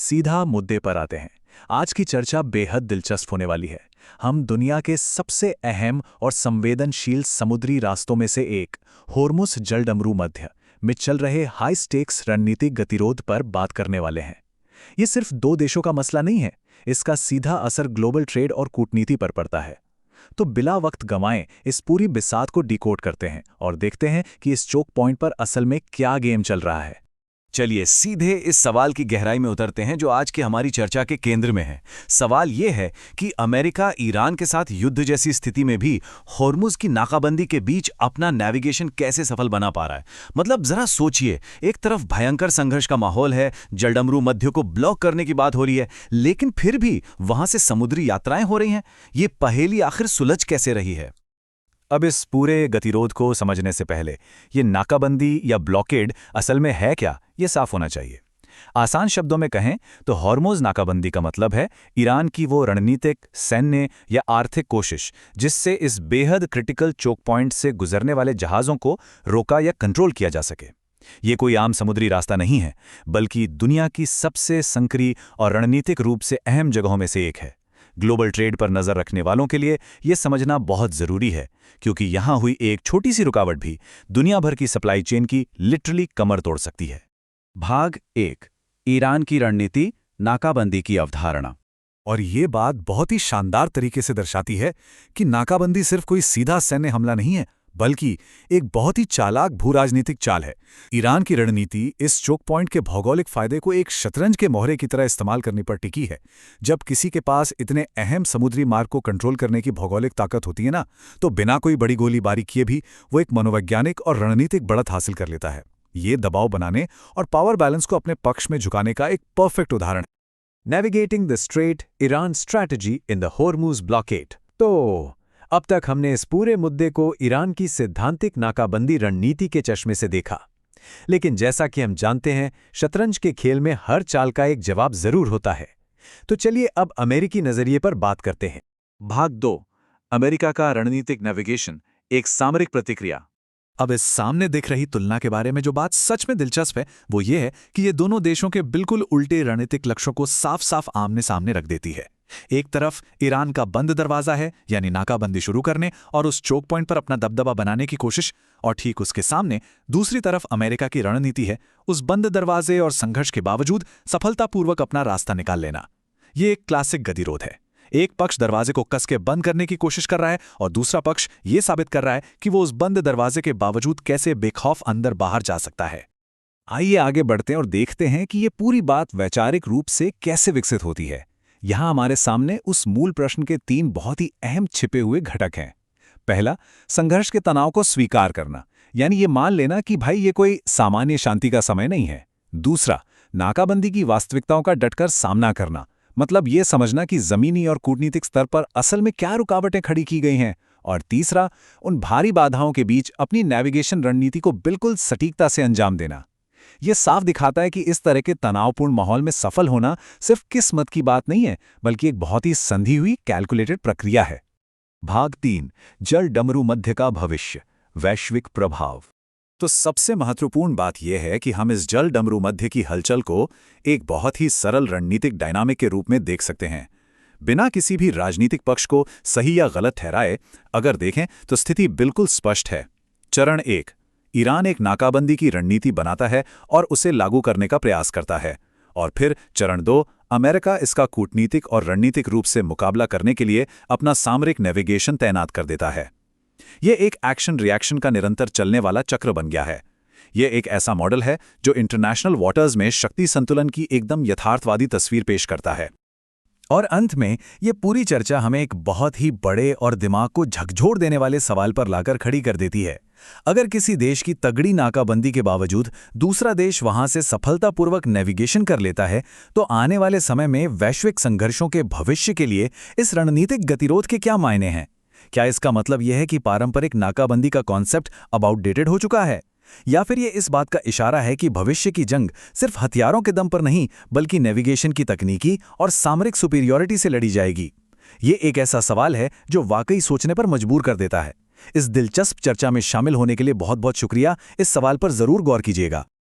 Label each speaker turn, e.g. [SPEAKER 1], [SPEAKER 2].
[SPEAKER 1] सीधा मुद्दे पर आते हैं। आज की चर्चा बेहद दिलचस्प होने वाली है। हम दुनिया के सबसे अहम और संवेदनशील समुद्री रास्तों में से एक होर्मुज जलडमरू मध्य में चल रहे हाई स्टेक्स रणनीतिक गतिरोध पर बात करने वाले हैं। ये सिर्फ दो देशों का मसला नहीं है, इसका सीधा असर ग्लोबल ट्रेड और कूटनीति पर पड़ता है। तो बिला वक्त गंवाएं इस पूरी बिसात को डिकोड करते हैं और देखते हैं कि इस चोक पॉइंट पर असल में क्या गेम चल रहा है।
[SPEAKER 2] चलिए सीधे इस सवाल की गहराई में उतरते हैं जो आज की हमारी चर्चा के केंद्र में है। सवाल यह है कि अमेरिका ईरान के साथ युद्ध जैसी स्थिति में भी होर्मुज की नाकाबंदी के बीच अपना नेविगेशन कैसे सफल बना पा रहा है। मतलब जरा सोचिए, एक तरफ भयंकर संघर्ष का माहौल है, जलडमरू मध्य को ब्लॉक करने की बात हो रही है, लेकिन फिर भी वहां से समुद्री यात्राएं हो रही हैं। ये पहेली आखिर सुलझ कैसे रही है?
[SPEAKER 1] अब इस पूरे गतिरोध को समझने से पहले ये नाकाबंदी या ब्लॉकेड असल में है क्या, ये साफ होना चाहिए। आसान शब्दों में कहें तो होर्मुज नाकाबंदी का मतलब है ईरान की वो रणनीतिक, सैन्य या आर्थिक कोशिश जिससे इस बेहद क्रिटिकल चोक पॉइंट से गुजरने वाले जहाज़ों को रोका या कंट्रोल किया जा सके। ये कोई आम समुद्री रास्ता नहीं है, बल्कि दुनिया की सबसे संकरी और रणनीतिक रूप से अहम जगहों में से एक है। ग्लोबल ट्रेड पर नजर रखने वालों के लिए यह समझना बहुत जरूरी है, क्योंकि यहां हुई एक छोटी सी रुकावट भी दुनिया भर की सप्लाई चेन की लिटरली कमर तोड़ सकती है।
[SPEAKER 3] भाग 1, ईरान की रणनीति, नाकाबंदी की अवधारणा।
[SPEAKER 4] और ये बात बहुत ही शानदार तरीके से दर्शाती है कि नाकाबंदी सिर्फ कोई सीधा सैन्य हमला नहीं है, बल्कि एक बहुत ही चालाक भूराजनीतिक चाल है। ईरान की रणनीति इस चोक पॉइंट के भौगोलिक फायदे को एक शतरंज के मोहरे की तरह इस्तेमाल करने पर टिकी है। जब किसी के पास इतने अहम समुद्री मार्ग को कंट्रोल करने की भौगोलिक ताकत होती है ना, तो बिना कोई बड़ी गोलीबारी किए भी वो एक मनोवैज्ञानिक और रणनीतिक बढ़त हासिल कर लेता है। ये दबाव बनाने और पावर बैलेंस को अपने पक्ष में झुकाने का एक परफेक्ट उदाहरण है।
[SPEAKER 5] Navigating the straight, Iran strategy in the Hormuz blockade. तो अब तक हमने इस पूरे मुद्दे को ईरान की सैद्धांतिक नाकाबंदी रणनीति के चश्मे से देखा, लेकिन जैसा कि हम जानते हैं, शतरंज के खेल में हर चाल का एक जवाब जरूर होता है। तो चलिए अब अमेरिकी नजरिए पर बात करते हैं।
[SPEAKER 1] भाग 2, अमेरिका का रणनीतिक नेविगेशन, एक सामरिक प्रतिक्रिया।
[SPEAKER 4] अब इस सामने दिख रही तुलना के बारे में जो बात सच में दिलचस्प है वो ये है कि ये दोनों देशों के बिल्कुल उल्टे रणनीतिक लक्ष्यों को साफ साफ आमने सामने रख देती है। एक तरफ ईरान का बंद दरवाजा है, यानी नाकाबंदी शुरू करने और उस चोक पॉइंट पर अपना दबदबा बनाने की कोशिश, और ठीक उसके सामने दूसरी तरफ अमेरिका की रणनीति है उस बंद दरवाजे और संघर्ष के बावजूद सफलतापूर्वक अपना रास्ता निकाल लेना। ये एक क्लासिक गतिरोध है। एक पक्ष दरवाजे को कस के बंद करने की कोशिश कर रहा है और दूसरा पक्ष ये साबित कर रहा है कि वो उस बंद दरवाजे के बावजूद कैसे बेखौफ अंदर बाहर जा सकता है।
[SPEAKER 3] आइए आगे बढ़ते हैं और देखते हैं कि ये पूरी बात वैचारिक रूप से कैसे विकसित होती है। यहां हमारे सामने उस मूल प्रश्न के 3 बहुत ही अहम छिपे हुए घटक हैं। पहला, संघर्ष के तनाव को स्वीकार करना, यानी ये मान लेना कि भाई ये कोई सामान्य शांति का समय नहीं है। दूसरा, नाकाबंदी की वास्तविकताओं का डटकर सामना करना, मतलब ये समझना कि जमीनी और कूटनीतिक स्तर पर असल में क्या रुकावटें खड़ी की गई हैं। और तीसरा, उन भारी बाधाओं के बीच अपनी नेविगेशन रणनीति को बिल्कुल सटीकता से अंजाम देना। यह साफ दिखाता है कि इस तरह के तनावपूर्ण माहौल में सफल होना सिर्फ किस्मत की बात नहीं है, बल्कि एक बहुत ही संधी हुई कैलकुलेटेड प्रक्रिया है।
[SPEAKER 1] भाग 3, जलडमरू मध्य का भविष्य, वैश्विक प्रभाव।
[SPEAKER 4] तो सबसे महत्वपूर्ण बात यह है कि हम इस जलडमरू मध्य की हलचल को एक बहुत ही सरल रणनीतिक डायनामिक के रूप में देख सकते हैं। बिना किसी भी राजनीतिक पक्ष को सही या गलत ठहराए अगर देखें तो स्थिति बिल्कुल स्पष्ट है। चरण 1, ईरान एक नाकाबंदी की रणनीति बनाता है और उसे लागू करने का प्रयास करता है। और फिर चरण 2, अमेरिका इसका कूटनीतिक और रणनीतिक रूप से मुकाबला करने के लिए अपना सामरिक नेविगेशन तैनात कर देता है। यह एक एक्शन रिएक्शन का निरंतर चलने वाला चक्र बन गया है। यह एक ऐसा मॉडल है जो इंटरनेशनल वाटर्स में शक्ति संतुलन की एकदम यथार्थवादी तस्वीर पेश करता है।
[SPEAKER 3] और अंत में ये पूरी चर्चा हमें एक बहुत ही बड़े और दिमाग को झकझोर देने वाले सवाल पर लाकर खड़ी कर देती है। अगर किसी देश की तगड़ी नाकाबंदी के बावजूद दूसरा देश वहां से सफलतापूर्वक नेविगेशन कर लेता है, तो आने वाले समय में वैश्विक संघर्षों के भविष्य के लिए इस रणनीतिक गतिरोध के क्या मायने हैं? क्या इसका मतलब यह है कि पारंपरिक नाकाबंदी का कॉन्सेप्ट अब आउटडेटेड हो चुका है? या फिर ये इस बात का इशारा है कि भविष्य की जंग सिर्फ हथियारों के दम पर नहीं, बल्कि नेविगेशन की तकनीकी और सामरिक सुपीरियॉरिटी से लड़ी जाएगी? ये एक ऐसा सवाल है जो वाकई सोचने पर मजबूर कर देता है। इस दिलचस्प चर्चा में शामिल होने के लिए बहुत बहुत शुक्रिया। इस सवाल पर जरूर गौर कीजिएगा।